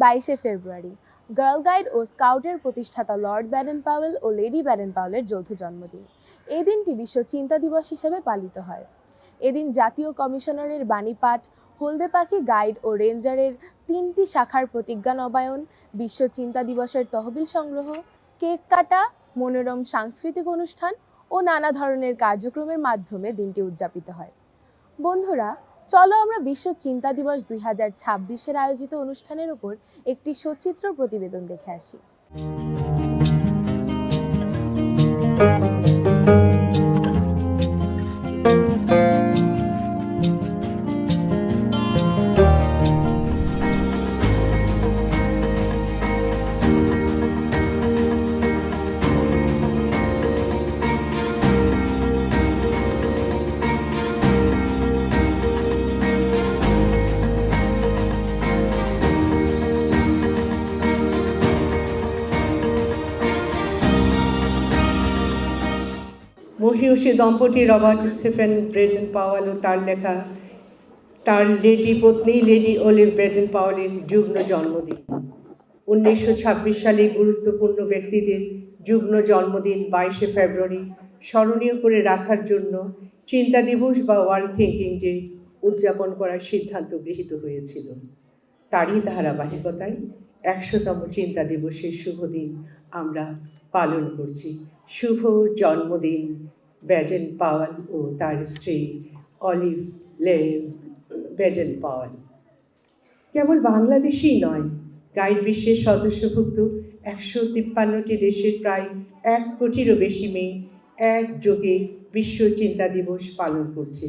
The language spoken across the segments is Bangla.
22শে ফেব্রুয়ারি গার্ল গাইড ও স্কাউটের প্রতিষ্ঠাতা লর্ড ব্যাডেন পাওয়েল ও লেডি ব্যাডেন পাওয়েলের যৌথ জন্মদিন। এই দিনটি বিশ্ব চিন্তা দিবস হিসেবে পালিত হয়। এদিন জাতীয় কমিশনারের বাণী পাঠ, হলদে পাখি গাইড ও রেঞ্জারের 3টি শাখার প্রতিজ্ঞা নবায়ন, বিশ্ব চিন্তা দিবসের তহবিল সংগ্রহ, কেক কাটা, মনোরম সাংস্কৃতিক অনুষ্ঠান ও নানা ধরনের কার্যক্রমের মাধ্যমে দিনটি উদযাপিত হয়। বন্ধুরা, চলো আমরা বিশ্ব চিন্তা দিবস 2026-এর আয়োজিত অনুষ্ঠানের উপর একটি সচিত্র প্রতিবেদন দেখে আসি। মহীয়সী দম্পতি রবার্ট স্টিফেন ব্রেডেন পাওয়েল ও তার লেখা তার লেডি পত্নী লেডি অলিভ ব্রেডেন পাওয়েলের যুগ্ম জন্মদিন। 1926 সালে গুরুত্বপূর্ণ ব্যক্তিদের যুগ্ম জন্মদিন 22শে ফেব্রুয়ারি স্মরণীয় করে রাখার জন্য চিন্তা দিবস বা ওয়ার্ল্ড থিঙ্কিং ডে উদযাপন করার সিদ্ধান্ত গৃহীত হয়েছিল। তারই ধারাবাহিকতায় 100তম চিন্তা দিবসের শুভ দিন আমরা পালন করছি। শুভ জন্মদিন ব্যাডেন পাওয়েল ও তার স্ত্রী অলিভ ব্যাডেন পাওয়েল। কেবল বাংলাদেশেই নয়, গাইড বিশ্বের সদস্যভুক্ত 153টি দেশের প্রায় 1 কোটিরও বেশি মেয়ে একযোগে বিশ্ব চিন্তা দিবস পালন করছে।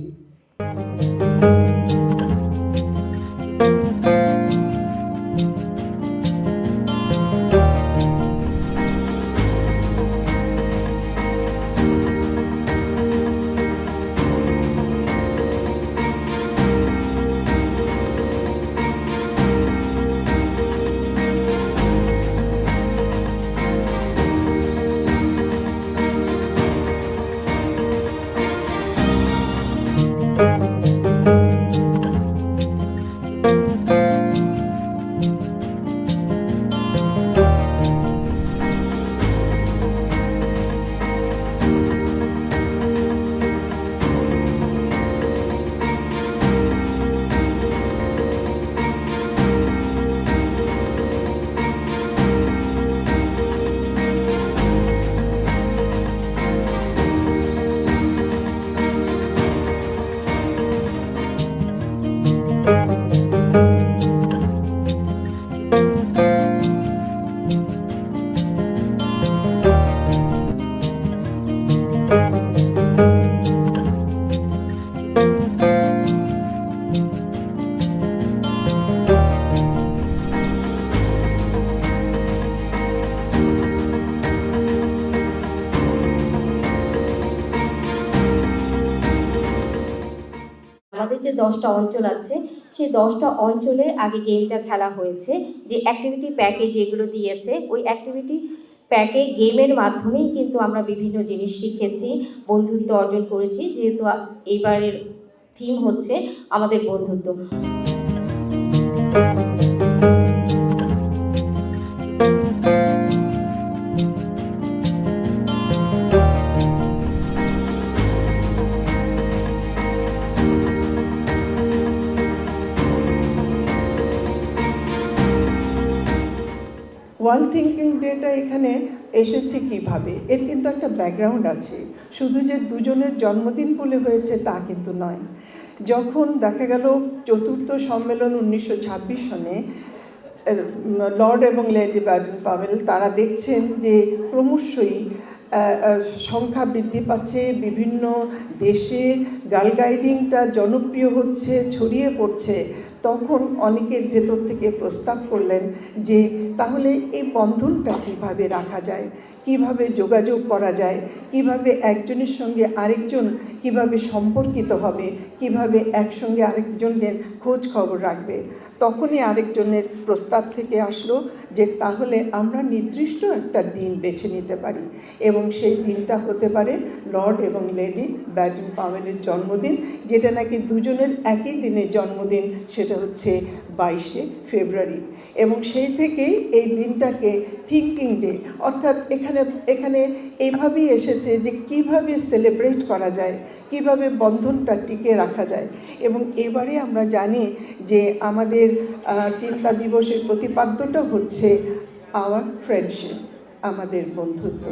আমাদের যে 10টা অঞ্চল আছে সেই 10টা অঞ্চলে আগে গেমটা খেলা হয়েছে। যে অ্যাক্টিভিটি প্যাকে যেগুলো দিয়েছে ওই অ্যাক্টিভিটি প্যাকে গেমের মাধ্যমেই কিন্তু আমরা বিভিন্ন জিনিস শিখেছি, বন্ধুত্ব অর্জন করেছি। যেহেতু এইবারের থিম হচ্ছে আমাদের বন্ধুত্ব। ওয়ার্ল্ড থিঙ্কিং ডেটা এখানে এসেছে কিভাবে, এর কিন্তু একটা ব্যাকগ্রাউন্ড আছে। শুধু যে দুজনের জন্মদিন বলে হয়েছে তা কিন্তু নয়। যখন দেখা গেল 4র্থ সম্মেলন 1926 সনে লর্ড এবং লেডি ব্যাডেন পাওয়েল তারা দেখছেন যে ক্রমশই সংখ্যা বৃদ্ধি পাচ্ছে, বিভিন্ন দেশে গার্ল গাইডিংটা জনপ্রিয় হচ্ছে, ছড়িয়ে পড়ছে। তখন অনেকের ভেতর থেকে প্রস্তাব করলেন যে তাহলে এই বন্ধনটা কীভাবে রাখা যায়, কিভাবে যোগাযোগ করা যায়, কিভাবে একজনের সঙ্গে আরেকজন কিভাবে সম্পর্কিত হবে, কিভাবে একসঙ্গে আরেকজনের খোঁজ খবর রাখবে। তখনই আরেকজনের প্রস্তাব থেকে আসলো যে তাহলে আমরা নির্দিষ্ট একটা দিন বেছে নিতে পারি এবং সেই দিনটা হতে পারে লর্ড এবং লেডি ব্যাডেন পাওয়েলের জন্মদিন, যেটা নাকি দুজনের একই দিনে জন্মদিন, সেটা হচ্ছে 22শে ফেব্রুয়ারি। এবং সেই থেকেই এই দিনটাকে থিঙ্কিং ডে, অর্থাৎ এখানে এইভাবেই এসেছে যে কিভাবে সেলিব্রেট করা যায়, কিভাবে বন্ধনটা টিকে রাখা যায়। এবং এবারে আমরা জানি যে আমাদের চিন্তা দিবসের প্রতিপাদ্যটা হচ্ছে আওয়ার ফ্রেন্ডশিপ, আমাদের বন্ধুত্ব।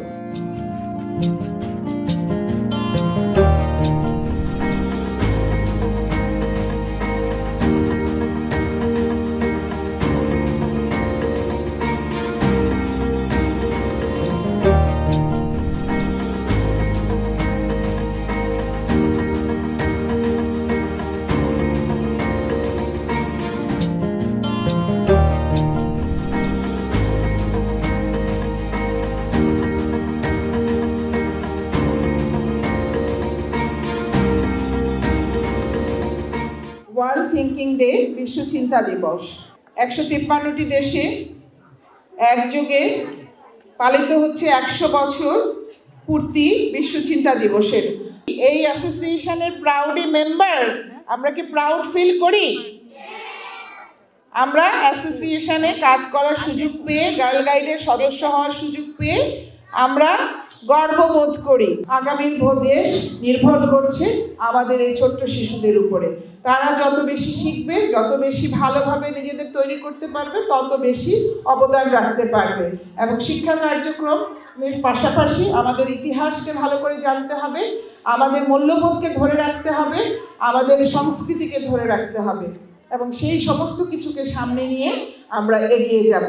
ওয়ার্ল্ড থিঙ্কিং ডে, বিশ্ব চিন্তা দিবস 153টি দেশে একযোগে পালিত হচ্ছে 100 বছর পূর্তি বিশ্ব চিন্তা দিবসের। এই অ্যাসোসিয়েশনের প্রাউডি মেম্বার, আমরা কি প্রাউড ফিল করি? আমরা অ্যাসোসিয়েশনে কাজ করার সুযোগ পেয়ে, গার্ল গাইডের সদস্য হওয়ার সুযোগ পেয়ে আমরা গর্ববোধ করি। আগামীর দেশ নির্ভর করছে আমাদের এই ছোট্ট শিশুদের উপরে। তারা যত বেশি শিখবে, যত বেশি ভালোভাবে নিজেদের তৈরি করতে পারবে, তত বেশি অবদান রাখতে পারবে। এবং শিক্ষা কার্যক্রমের পাশাপাশি আমাদের ইতিহাসকে ভালো করে জানতে হবে, আমাদের মূল্যবোধকে ধরে রাখতে হবে, আমাদের সংস্কৃতিকে ধরে রাখতে হবে, এবং সেই সমস্ত কিছুকে সামনে নিয়ে আমরা এগিয়ে যাব।